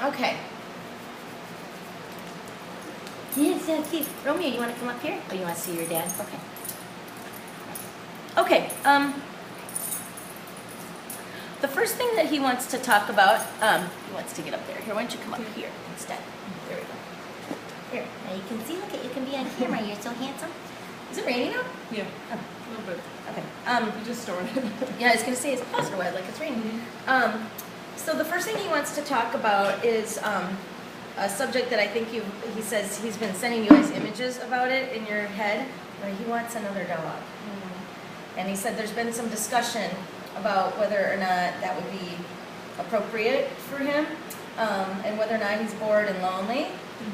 Okay. Yes, so cute. Romeo, you want to come up here? Oh, you want to see your dad? Okay. Okay. The first thing that he wants to talk about, he wants to get up there. Here, why don't you come up here instead? There we go. Here. Now you can see. Look at you can be on camera. You're so handsome. Is it raining out? Yeah. Oh. A little bit. Okay. You just started. Yeah, I was going to say it's positive weather, like it's raining. So the first thing he wants to talk about is a subject that I think he says he's been sending you guys images about it in your head, where he wants another dog. And he said there's been some discussion about whether or not that would be appropriate for him, and whether or not he's bored and lonely.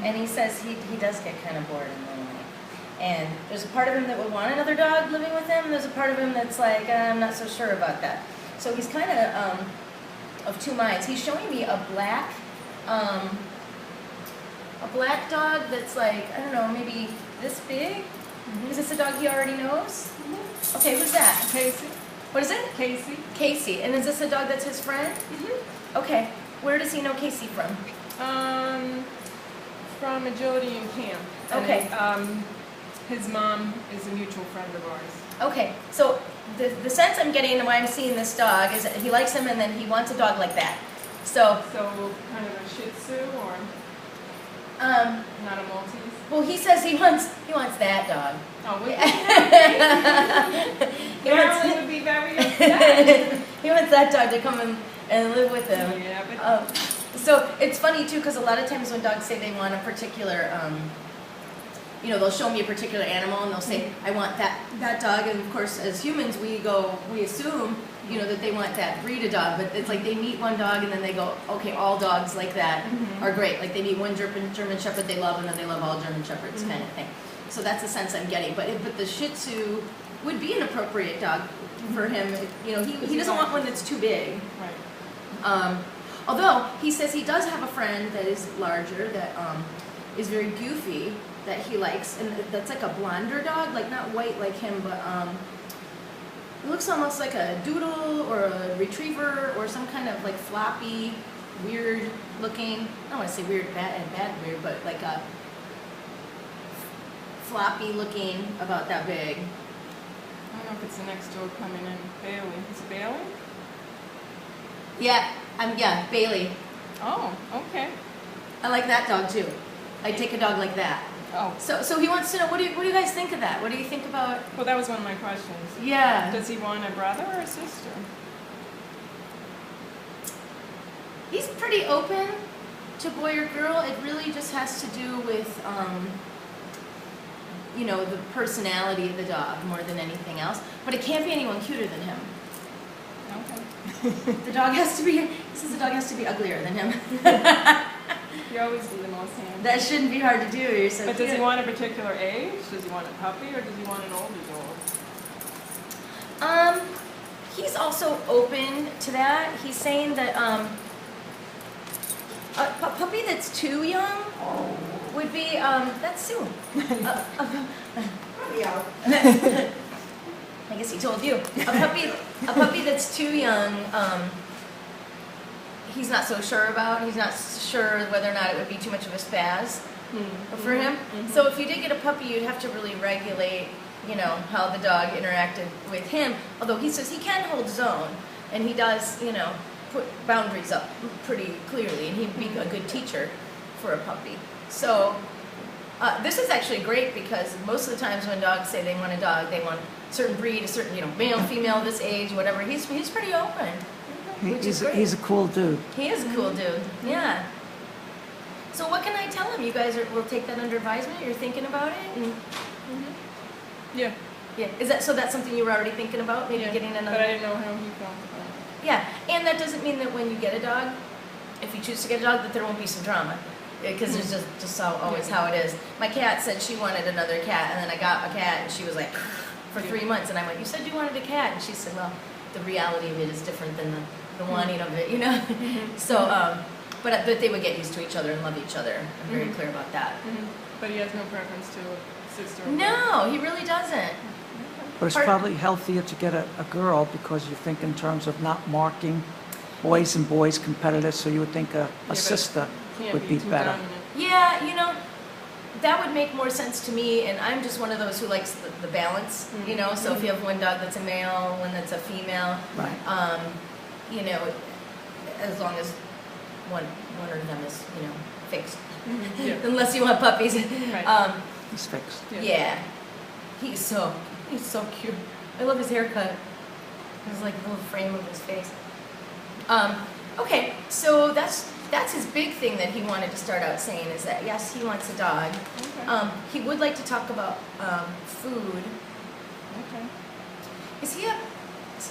And he says he does get kind of bored and lonely. And there's a part of him that would want another dog living with him. There's a part of him that's like, I'm not so sure about that. So he's kind of two minds. He's showing me a black dog that's like, I don't know, maybe this big. Is this a dog he already knows? Okay, who's that? Casey. What is it? Casey. Casey. And is this a dog that's his friend? Okay. Where does he know Casey from? From agility in camp. Okay. And, his mom is a mutual friend of ours. Okay. So the sense I'm getting and why I'm seeing this dog is that he likes him and then he wants a dog like that. So kind of a Shih Tzu or not a Maltese? Well, he says he wants that dog. Oh, would Marilyn would be very upset. He wants that dog to come and live with him. Yeah, but so it's funny too, because a lot of times when dogs say they want a particular, they'll show me a particular animal and they'll say, I want that dog. And of course, as humans, we assume, that they want that breed of dog. But it's like they meet one dog and then they go, okay, all dogs like that are great. Like they meet one German Shepherd they love and then they love all German Shepherds kind of thing. So that's the sense I'm getting. But the Shih Tzu would be an appropriate dog for him. He doesn't want one that's too big. Right. Although he says he does have a friend that is larger, that is very goofy, that he likes, and that's like a blonder dog, like not white like him, but it looks almost like a doodle or a retriever or some kind of like floppy, weird looking, I don't want to say weird, bad weird, but like a floppy looking, about that big. I don't know if it's the next door coming in. Bailey. Is it Bailey? Yeah, Bailey. Oh, okay. I like that dog too. I'd take a dog like that. Oh. So he wants to know, what do you guys think of that? What do you think about? Well, that was one of my questions. Yeah. Does he want a brother or a sister? He's pretty open to boy or girl. It really just has to do with, the personality of the dog more than anything else. But it can't be anyone cuter than him. Okay. The dog has to be. He says the dog has to be uglier than him. You always do the most handsome. That shouldn't be hard to do. You're so But cute. does he want a particular age? Does he want a puppy or does he want an older dog? He's also open to that. He's saying that a puppy that's too young would be that's Sue. I guess he told you. A puppy that's too young, he's not so sure about. He's not sure whether or not it would be too much of a spaz for him. So if you did get a puppy, you'd have to really regulate, how the dog interacted with him. Although he says he can hold his own, and he does, put boundaries up pretty clearly, and he'd be a good teacher for a puppy. So this is actually great because most of the times when dogs say they want a dog, they want a certain breed, a certain, male, female, this age, whatever. He's pretty open. He's a cool dude. He is a cool dude. Yeah. So what can I tell him? You guys will take that under advisement? You're thinking about it? Yeah. Yeah. That's something you were already thinking about? Maybe getting another. But I didn't know how he felt about it. Yeah. And that doesn't mean that when you get a dog, if you choose to get a dog, that there won't be some drama. Because it's just always how it is. My cat said she wanted another cat, and then I got a cat, and she was like, for 3 months, and I went, you said you wanted a cat? And she said, well, the reality of it is different than the wanting of it, So, but they would get used to each other and love each other. I'm very clear about that. But he has no preference to a sister. No, he really doesn't. But it's probably healthier to get a girl because you think in terms of not marking boys and boys competitive, so you would think a but sister Can't would be too better. dominant. Yeah, that would make more sense to me, and I'm just one of those who likes the balance, so if you have one dog that's a male, one that's a female, Right. as long as one of them is, fixed. Yeah. Unless you want puppies. Right. He's fixed. Yeah. He's so cute. I love his haircut. It's like a little frame of his face. Okay, so that's his big thing that he wanted to start out saying is that yes, he wants a dog. Okay. He would like to talk about food. Okay. Is he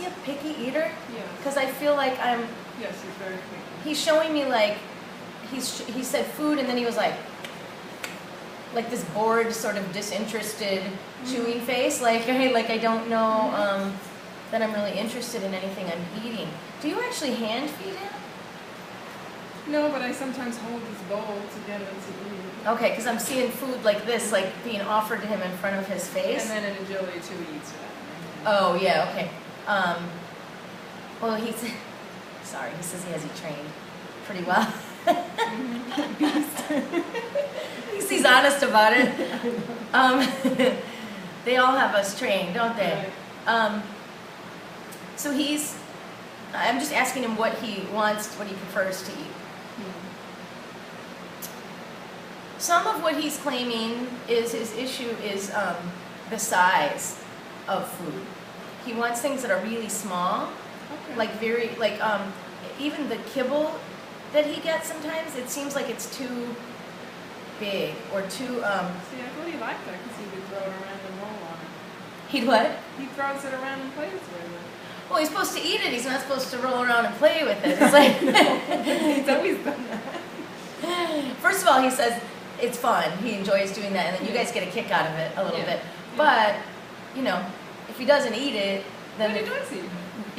a picky eater? Yes. Because I feel like Yes, he's very picky. he's showing me like he said food and then he was like this bored, sort of disinterested, chewing face, like hey, like I don't know that I'm really interested in anything I'm eating. Do you actually hand feed him? No, but I sometimes hold his bowl to get him to eat. Okay, because I'm seeing food like this, like being offered to him in front of his face. And then in agility too, he eats it. Oh yeah, okay. Well, he says he has you trained pretty well. He's honest about it. They all have us trained, don't they? Right. So I'm just asking him what he wants, what he prefers to eat. Some of what he's claiming is his issue is the size of food. He wants things that are really small, Okay. even the kibble that he gets sometimes, it seems like it's too big or too, See, I thought he liked that because he would throw it around and roll on it. he'd what? He throws it around and plays with it. Well, he's supposed to eat it, he's not supposed to roll around and play with it. It's like, He's always done that. first of all, he says it's fun, he enjoys doing that, and then you guys get a kick out of it a little Yeah. bit. But, if he doesn't eat it, then But he does eat it.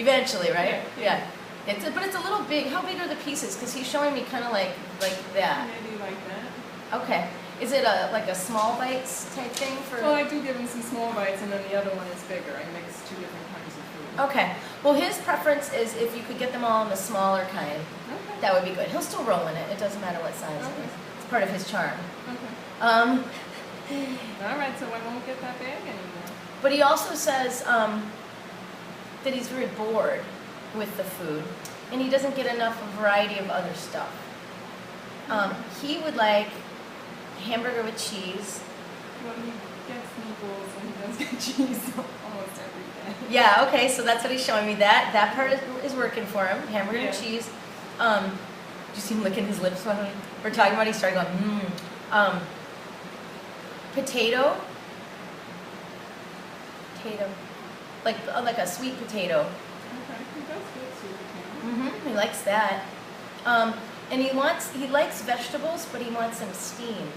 eventually, right? Yeah. But it's a little big. How big are the pieces? Because he's showing me kind of like that. Maybe like that. Okay. Is it like a small bites type thing for? Well, I do give him some small bites, and then the other one is bigger. I mix two different kinds of food. Okay. Well, his preference is if you could get them all in the smaller kind, Okay. that would be good. He'll still roll in it. It doesn't matter what size it Okay. is. It's part of his charm. Okay. Um, All right, so I won't get that bag anymore. but he also says that he's very bored with the food, and he doesn't get enough variety of other stuff. He would like hamburger with cheese. Well, he gets meatballs and he does get cheese almost every day. Yeah, okay, so that's what he's showing me. That part is working for him. Hamburger and Yeah. cheese. Did you see him licking his lips while we're talking about it? He started going, Potato. Like a sweet potato. Okay, he does good sweet He likes that. And he likes vegetables, but he wants them steamed.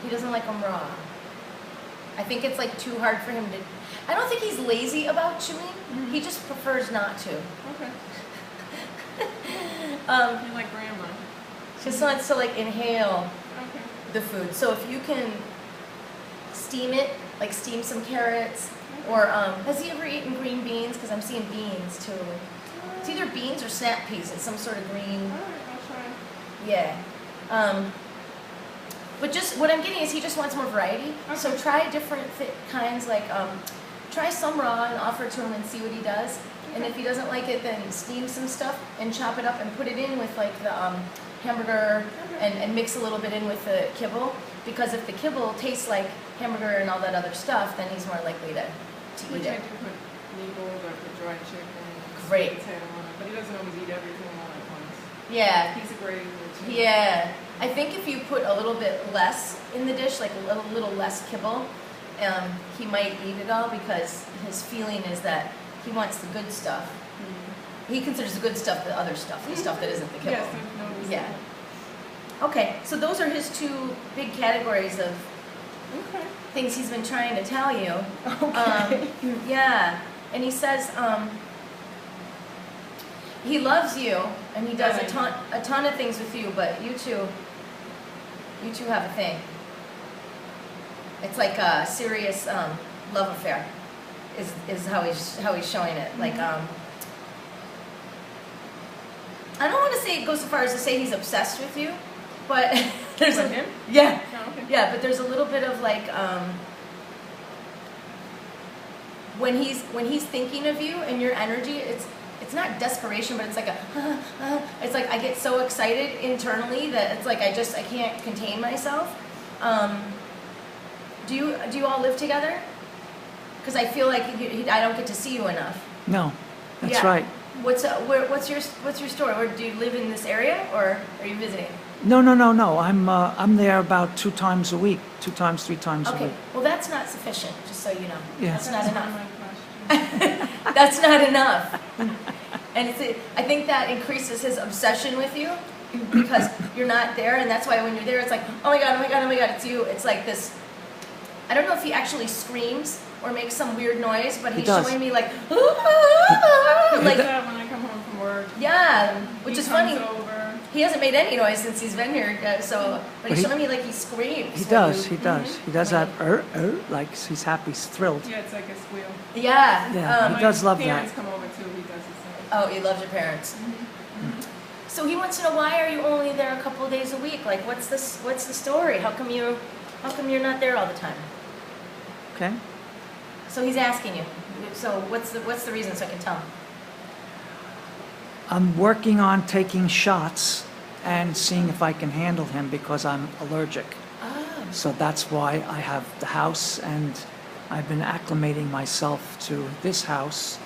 He doesn't like them raw. I think it's like too hard for him to. I don't think he's lazy about chewing. He just prefers not to. Okay. You're like grandma. Just wants to like inhale Okay. the food. So if you can steam it, like steam some carrots, or has he ever eaten green beans? Because I'm seeing beans too. It's either beans or snap peas. It's some sort of green. All right, I'll try. Yeah. But just what I'm getting is he just wants more variety. Okay. So try different kinds, like try some raw and offer it to him and see what he does. And if he doesn't like it, then steam some stuff and chop it up and put it in with like the hamburger and mix a little bit in with the kibble. Because if the kibble tastes like hamburger and all that other stuff, then he's more likely to Which eat I it. do put meatballs or put dried chicken. Great. Potato on it, but he doesn't always eat everything all at once. Yeah. Piece of gravy or two. Yeah, I think if you put a little bit less in the dish, like a little less kibble, he might eat it all because his feeling is that he wants the good stuff. He considers the good stuff the other stuff, the stuff that isn't the kibble. Yes, I've noticed Yeah. Okay, so those are his two big categories of that. Okay. things he's been trying to tell you. Okay. Yeah, and he says he loves you, and he does a ton of things with you, but you two have a thing. It's like a serious love affair, is how he's showing it. Like say go so far as to say he's obsessed with you, but there's With him? yeah, Oh, okay. yeah, but there's a little bit of like when he's thinking of you and your energy, it's not desperation, but it's like it's like I get so excited internally that it's like I can't contain myself. Do you all live together? Because I feel like I don't get to see you enough. No, that's Yeah. right. What's your story? Or do you live in this area, or are you visiting? No. I'm there about 2 times a week, 3 times a Okay, week. well that's not sufficient. Just so you know, Yeah. that's not That's enough. one of my questions. That's not enough. And I think that increases his obsession with you because you're not there, and that's why when you're there, it's like, oh my god, oh my god, oh my god, it's you. It's like this. I don't know if he actually screams or makes some weird noise, but He he's does. showing me like, He like does that when I come home from work. yeah, which He is comes funny. over. He hasn't made any noise since he's been here, but he's he- showing me like he screams. He when does, you- he does. Mhm. He does When that, like he's happy, he's thrilled. Yeah, it's like a squeal. Yeah. Yeah, When he does love my parents that. come over too, he does the same. Oh, he loves your parents. So he wants to know, why are you only there a couple of days a week? Like, what's the story? How come you're not there all the time? Okay? So he's asking you. So what's the reason, so I can tell him? I'm working on taking shots and seeing if I can handle him because I'm allergic. Oh. So that's why I have the house, and I've been acclimating myself to this house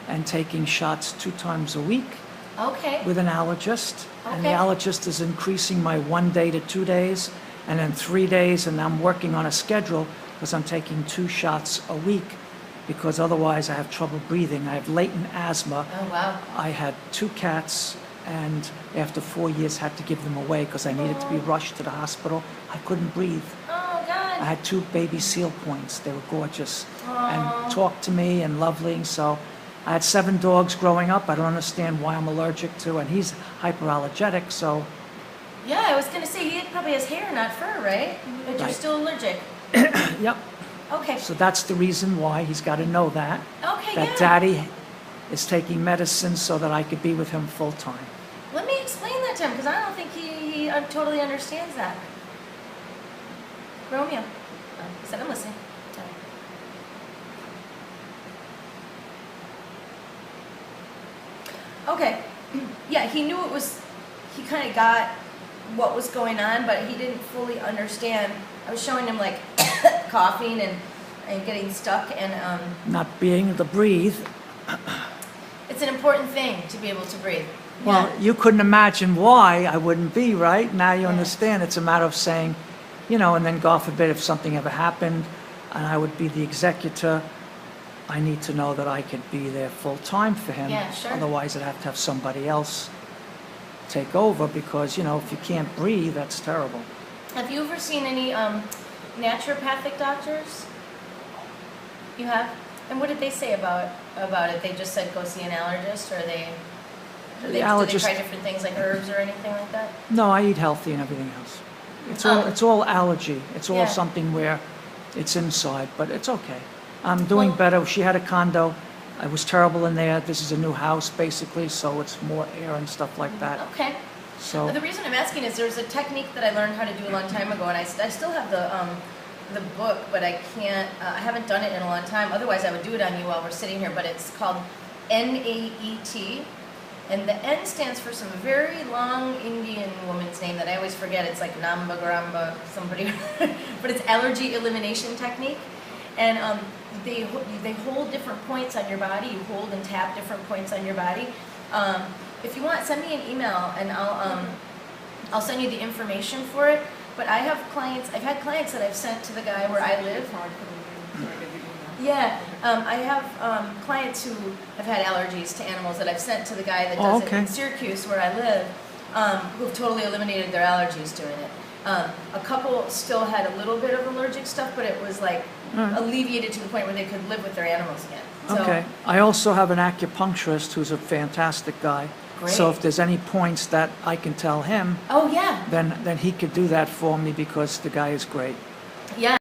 and taking shots 2 times a week Okay. with an allergist. And the Okay. allergist is increasing my 1 day to 2 days, and then 3 days, and I'm working on a schedule because I'm taking 2 shots a week because otherwise I have trouble breathing. I have latent asthma. Oh wow. I had 2 cats, and after 4 years had to give them away because I needed to be rushed to the hospital. I couldn't breathe. Oh God. I had 2 baby seal points. They were gorgeous Aw. and talked to me and lovely. So I had 7 dogs growing up. I don't understand why I'm allergic to, and he's hyperallergenic, so Yeah, I was gonna say he probably has hair, not fur, right? But you're Right. still allergic. yep. Okay. So that's the reason why he's got to know that. Okay. That Yeah. daddy is taking medicine so that I could be with him full time. Let me explain that to him because I don't think he totally understands that. Romeo. He said, I'm listening. Okay. Yeah, he knew he kind of got what was going on, but he didn't fully understand. I was showing him like coughing and getting stuck, and Not being able to breathe. it's an important thing to be able to breathe. Well, you couldn't imagine why I wouldn't be, right? Now you Yeah. understand. It's a matter of saying, and then God forbid if something ever happened and I would be the executor, I need to know that I could be there full time for him. Yeah, sure. Otherwise, I'd have to have somebody else take over because, if you can't breathe, that's terrible. Have you ever seen any naturopathic doctors? You have? And what did they say about it? They just said go see an allergist, or The do they allergist- try different things like herbs or anything like that? No, I eat healthy and everything else. It's Oh. it's all allergy. It's all Yeah. something where it's inside, but it's okay. I'm doing Well- better. She had a condo. I was terrible in there. This is a new house, basically, so it's more air and stuff like that. Okay. So, The reason I'm asking is there's a technique that I learned how to do a long time ago, and I still have the book, but I can't. I haven't done it in a long time. Otherwise, I would do it on you while we're sitting here. But it's called NAET, and the N stands for some very long Indian woman's name that I always forget. It's like Namba Gramba somebody, but it's allergy elimination technique, and they hold different points on your body. You hold and tap different points on your body. If you want, send me an email, and I'll send you the information for it. But I've had clients that I've sent to the guy where I live. It's hard for me to get the email. Yeah, I have clients who have had allergies to animals that I've sent to the guy that Oh, does it okay. in Syracuse, where I live, who've totally eliminated their allergies doing it. A couple still had a little bit of allergic stuff, but it was like Alright. alleviated to the point where they could live with their animals again. So, okay. I also have an acupuncturist who's a fantastic guy. So Great. if there's any points that I can tell him, Oh yeah, then he could do that for me because the guy is great. yeah.